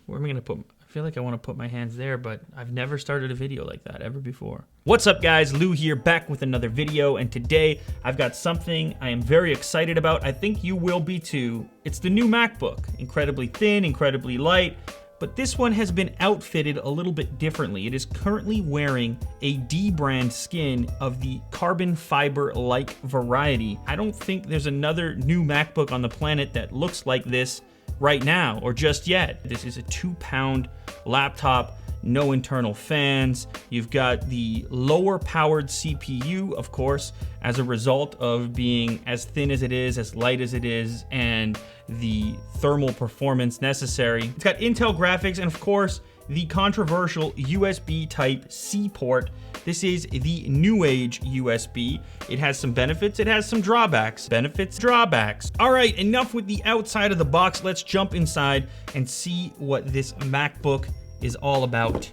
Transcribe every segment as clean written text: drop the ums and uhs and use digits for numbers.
Where am I gonna put? I feel like I want to put my hands there, but I've never started a video like that ever before. What's up, guys? Lou here, back with another video, and today I've got something I am very excited about. I think you will be too. It's the new MacBook. Incredibly thin, incredibly light, but this one has been outfitted a little bit differently. It is currently wearing a D brand skin of the carbon fiber-like variety. I don't think there's another new MacBook on the planet that looks like this right now, or just yet. This is a 2-pound laptop, no internal fans. You've got the lower powered CPU, of course, as a result of being as thin as it is, as light as it is, and the thermal performance necessary. It's got Intel graphics and, of course, the controversial USB Type-C port. This is the new age USB. It has some benefits, it has some drawbacks. Benefits, drawbacks. All right, enough with the outside of the box. Let's jump inside and see what this MacBook is all about.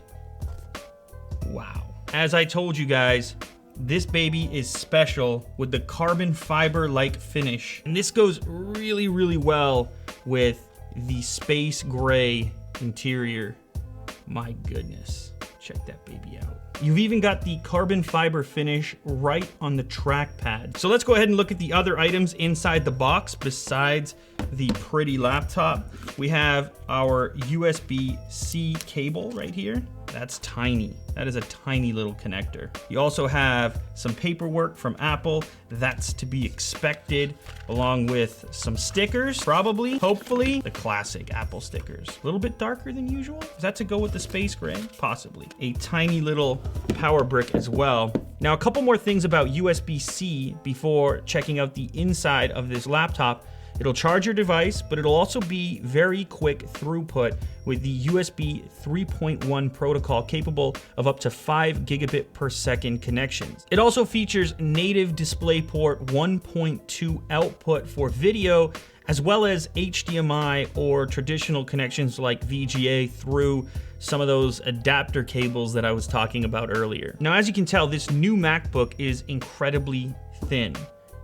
Wow. As I told you guys, this baby is special with the carbon fiber-like finish. And this goes really, really well with the space gray interior. My goodness, check that baby out. You've even got the carbon fiber finish right on the trackpad. So let's go ahead and look at the other items inside the box besides the pretty laptop. We have our USB-C cable right here. That's tiny. That is a tiny little connector. You also have some paperwork from Apple. That's to be expected, along with some stickers, probably, hopefully, the classic Apple stickers. A little bit darker than usual. Is that to go with the space gray? Possibly. A tiny little power brick as well. Now, a couple more things about USB-C before checking out the inside of this laptop. It'll charge your device, but it'll also be very quick throughput with the USB 3.1 protocol capable of up to 5 gigabit per second connections. It also features native DisplayPort 1.2 output for video, as well as HDMI or traditional connections like VGA through some of those adapter cables that I was talking about earlier. Now, as you can tell, this new MacBook is incredibly thin.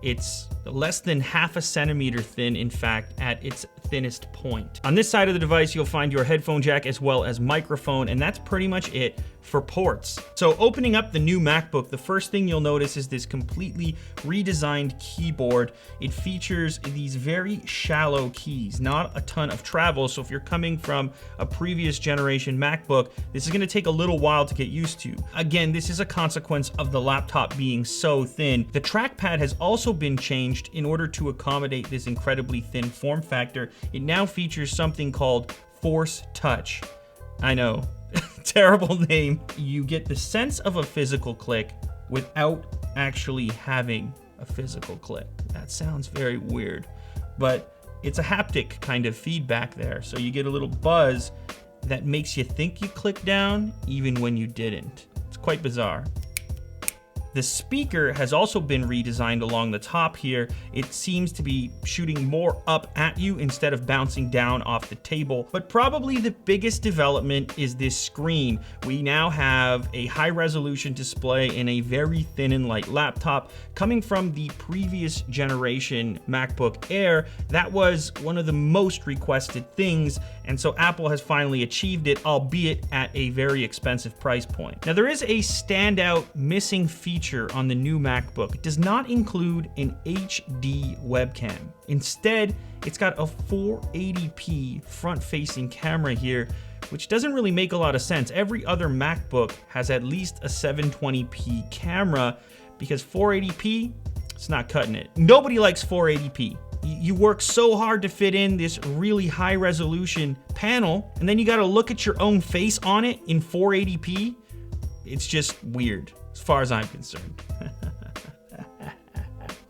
It's less than half a centimeter thin, in fact, at its thinnest point. On this side of the device, you'll find your headphone jack as well as microphone, and that's pretty much it for ports. So opening up the new MacBook, the first thing you'll notice is this completely redesigned keyboard. It features these very shallow keys, not a ton of travel. So if you're coming from a previous generation MacBook, this is gonna take a little while to get used to. Again, this is a consequence of the laptop being so thin. The trackpad has also been changed in order to accommodate this incredibly thin form factor. It now features something called Force Touch. I know, terrible name. You get the sense of a physical click without actually having a physical click. That sounds very weird, but it's a haptic kind of feedback there. So you get a little buzz that makes you think you clicked down even when you didn't. It's quite bizarre. The speaker has also been redesigned along the top here. It seems to be shooting more up at you instead of bouncing down off the table. But probably the biggest development is this screen. We now have a high resolution display in a very thin and light laptop. Coming from the previous generation MacBook Air, that was one of the most requested things. And so Apple has finally achieved it, albeit at a very expensive price point. Now, there is a standout missing feature on the new MacBook. It does not include an HD webcam. Instead, it's got a 480p front-facing camera here, which doesn't really make a lot of sense. Every other MacBook has at least a 720p camera, because 480p, it's not cutting it. Nobody likes 480p. You work so hard to fit in this really high resolution panel, and then you gotta look at your own face on it in 480p. It's just weird, as far as I'm concerned.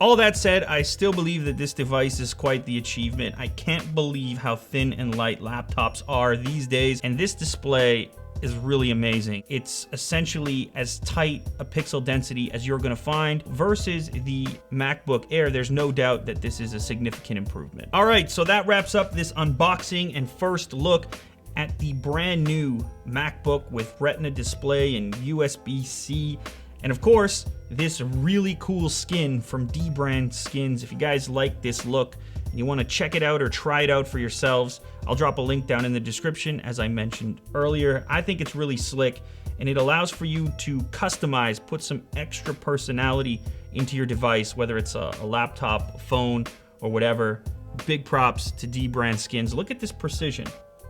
All that said, I still believe that this device is quite the achievement. I can't believe how thin and light laptops are these days, and this display is really amazing. It's essentially as tight a pixel density as you're gonna find versus the MacBook Air. There's no doubt that this is a significant improvement. All right, so that wraps up this unboxing and first look at the brand new MacBook with Retina display and USB-C. And of course, this really cool skin from D brand skins. If you guys like this look, you want to check it out or try it out for yourselves, I'll drop a link down in the description as I mentioned earlier. I think it's really slick, and it allows for you to customize, put some extra personality into your device, whether it's a laptop, a phone, or whatever. Big props to dbrand skins. Look at this precision.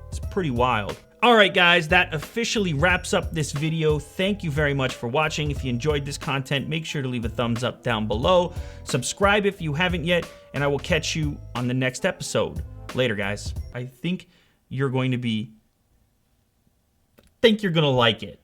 It's pretty wild. All right, guys, that officially wraps up this video. Thank you very much for watching. If you enjoyed this content, make sure to leave a thumbs up down below. Subscribe if you haven't yet, and I will catch you on the next episode. Later, guys. I think you're going to like it.